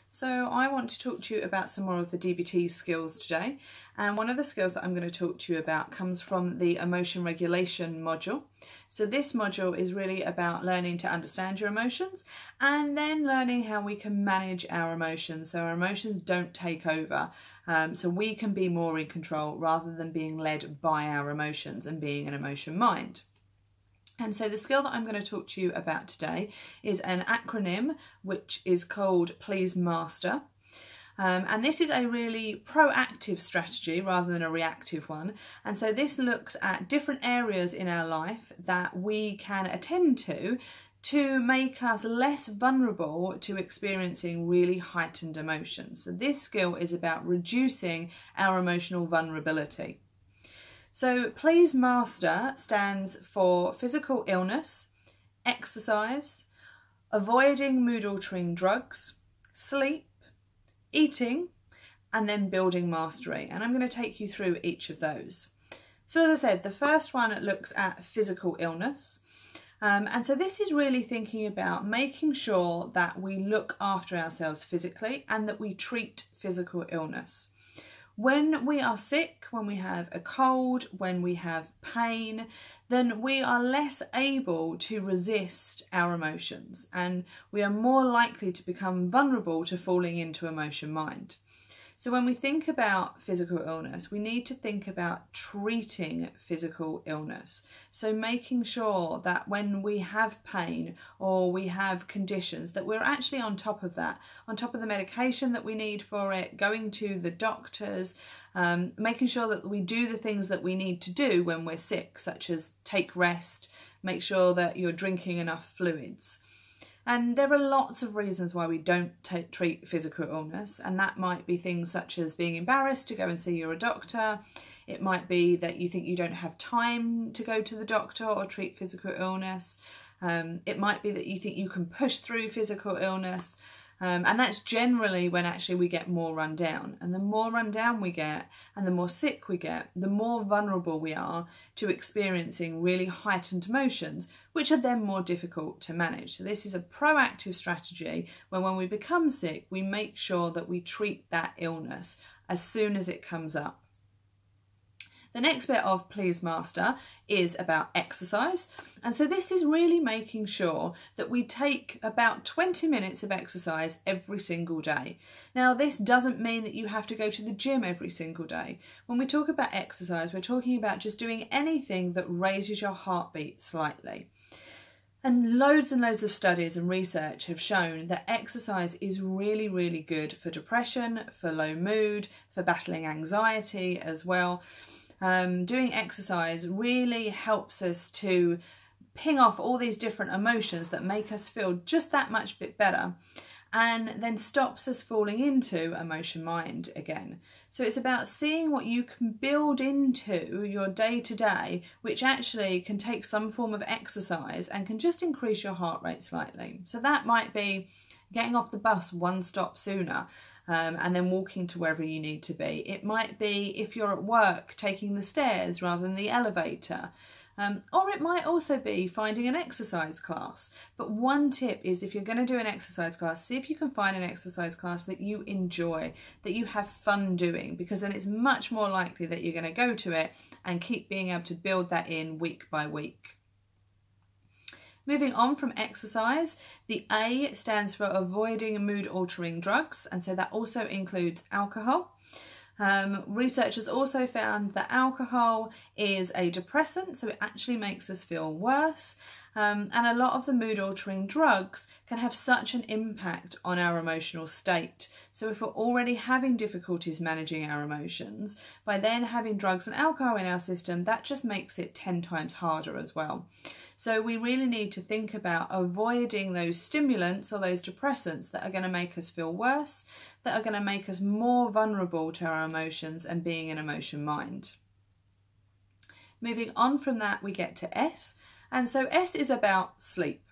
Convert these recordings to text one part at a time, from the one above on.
So I want to talk to you about some more of the DBT skills today, and one of the skills that I'm going to talk to you about comes from the emotion regulation module. So this module is really about learning to understand your emotions and then learning how we can manage our emotions so our emotions don't take over, so we can be more in control rather than being led by our emotions and being an emotion mind. And so the skill that I'm going to talk to you about today is an acronym which is called Please Master. And this is a really proactive strategy rather than a reactive one. And so this looks at different areas in our life that we can attend to make us less vulnerable to experiencing really heightened emotions. So this skill is about reducing our emotional vulnerability. So Please Master stands for physical illness, exercise, avoiding mood-altering drugs, sleep, eating, and then building mastery. And I'm going to take you through each of those. So as I said, the first one looks at physical illness. And so this is really thinking about making sure that we look after ourselves physically and that we treat physical illness. When we are sick, when we have a cold, when we have pain, then we are less able to resist our emotions and we are more likely to become vulnerable to falling into emotion mind. So when we think about physical illness, we need to think about treating physical illness. So making sure that when we have pain or we have conditions that we're actually on top of that, on top of the medication that we need for it, going to the doctors, making sure that we do the things that we need to do when we're sick, such as take rest, make sure that you're drinking enough fluids. And there are lots of reasons why we don't treat physical illness, and that might be things such as being embarrassed to go and see your doctor. It might be that you think you don't have time to go to the doctor or treat physical illness. It might be that you think you can push through physical illness. And that's generally when actually we get more run down. And the more run down we get and the more sick we get, the more vulnerable we are to experiencing really heightened emotions, which are then more difficult to manage. So this is a proactive strategy where when we become sick, we make sure that we treat that illness as soon as it comes up. The next bit of Please Master is about exercise. And so this is really making sure that we take about 20 minutes of exercise every single day. Now, this doesn't mean that you have to go to the gym every single day. When we talk about exercise, we're talking about just doing anything that raises your heartbeat slightly. And loads of studies and research have shown that exercise is really, really good for depression, for low mood, for battling anxiety as well. Doing exercise really helps us to ping off all these different emotions that make us feel just that much bit better, and then stops us falling into emotion mind again. So it's about seeing what you can build into your day-to-day, which actually can take some form of exercise and can just increase your heart rate slightly. So that might be getting off the bus one stop sooner, and then walking to wherever you need to be. It might be, if you're at work, taking the stairs rather than the elevator. Or it might also be finding an exercise class. But one tip is, if you're going to do an exercise class, see if you can find an exercise class that you enjoy, that you have fun doing, because then it's much more likely that you're going to go to it and keep being able to build that in week by week. Moving on from exercise, the A stands for avoiding mood-altering drugs, and so that also includes alcohol. Researchers also found that alcohol is a depressant, so it actually makes us feel worse. And a lot of the mood-altering drugs can have such an impact on our emotional state. So if we're already having difficulties managing our emotions, by then having drugs and alcohol in our system, that just makes it 10 times harder as well. So we really need to think about avoiding those stimulants or those depressants that are going to make us feel worse, that are going to make us more vulnerable to our emotions and being an emotion mind. Moving on from that, we get to S. And so S is about sleep.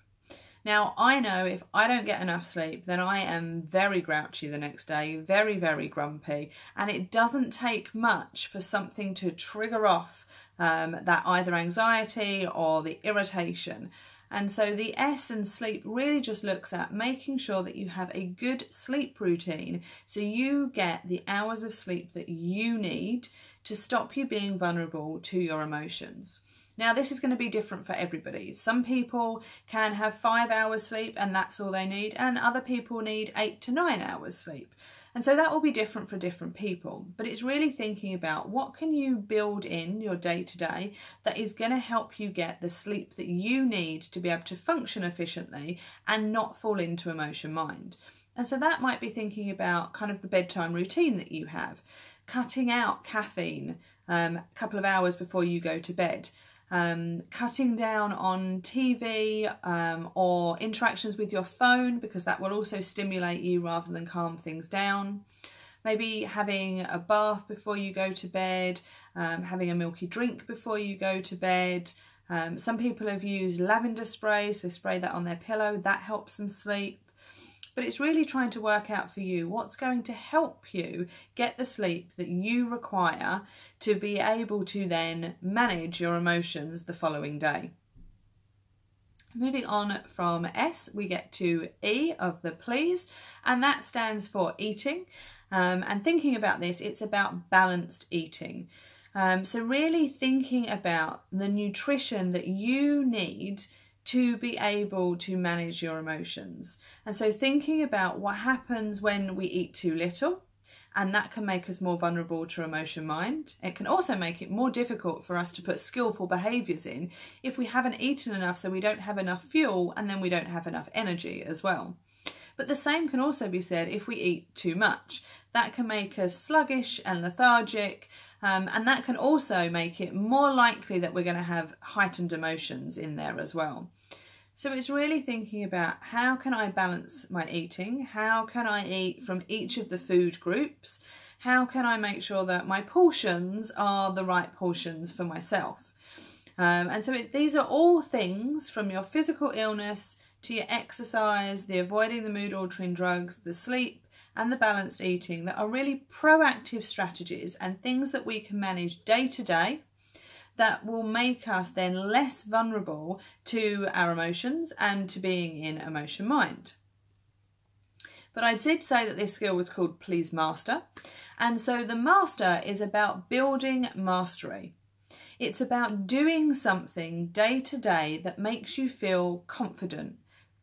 Now, I know if I don't get enough sleep, then I am very grouchy the next day, very, very grumpy. And it doesn't take much for something to trigger off that either anxiety or the irritation. And so the S in sleep really just looks at making sure that you have a good sleep routine so you get the hours of sleep that you need to stop you being vulnerable to your emotions. Now, this is going to be different for everybody. Some people can have 5 hours sleep and that's all they need, and other people need 8 to 9 hours sleep. And so that will be different for different people. But it's really thinking about what can you build in your day-to-day that is going to help you get the sleep that you need to be able to function efficiently and not fall into emotion mind. And so that might be thinking about kind of the bedtime routine that you have, cutting out caffeine a couple of hours before you go to bed. Cutting down on TV or interactions with your phone, because that will also stimulate you rather than calm things down. Maybe having a bath before you go to bed, having a milky drink before you go to bed. Some people have used lavender spray, so spray that on their pillow, that helps them sleep. But it's really trying to work out for you what's going to help you get the sleep that you require to be able to then manage your emotions the following day. Moving on from S, we get to E of the please, and that stands for eating. And thinking about this, it's about balanced eating. So really thinking about the nutrition that you need to be able to manage your emotions. And so thinking about what happens when we eat too little, and that can make us more vulnerable to emotion mind. It can also make it more difficult for us to put skillful behaviours in if we haven't eaten enough, so we don't have enough fuel and then we don't have enough energy as well. But the same can also be said if we eat too much. That can make us sluggish and lethargic, and that can also make it more likely that we're going to have heightened emotions in there as well. So it's really thinking about how can I balance my eating? How can I eat from each of the food groups? How can I make sure that my portions are the right portions for myself? And so these are all things from your physical illness to your exercise, the avoiding the mood altering drugs, the sleep and the balanced eating that are really proactive strategies and things that we can manage day to day that will make us then less vulnerable to our emotions and to being in emotion mind. But I did say that this skill was called Please Master. And so the master is about building mastery. It's about doing something day to day that makes you feel confident,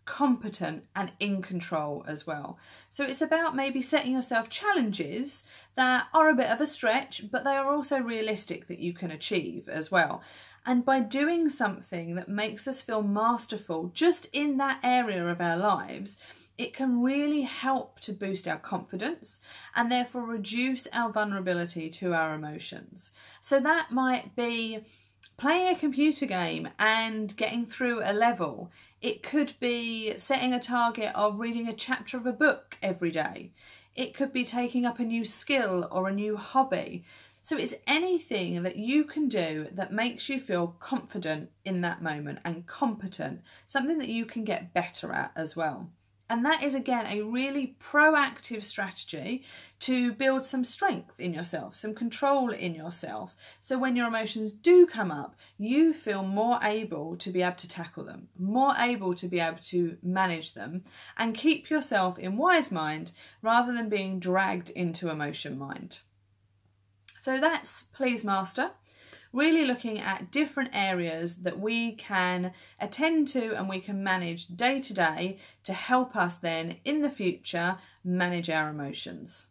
competent and in control as well. So it's about maybe setting yourself challenges that are a bit of a stretch, but they are also realistic that you can achieve as well. And by doing something that makes us feel masterful just in that area of our lives, it can really help to boost our confidence and therefore reduce our vulnerability to our emotions. So that might be playing a computer game and getting through a level. It could be setting a target of reading a chapter of a book every day. It could be taking up a new skill or a new hobby. So it's anything that you can do that makes you feel confident in that moment and competent, something that you can get better at as well. And that is, again, a really proactive strategy to build some strength in yourself, some control in yourself. So when your emotions do come up, you feel more able to be able to tackle them, more able to be able to manage them and keep yourself in wise mind rather than being dragged into emotion mind. So that's Please Master. Really looking at different areas that we can attend to and we can manage day to day to help us then in the future manage our emotions.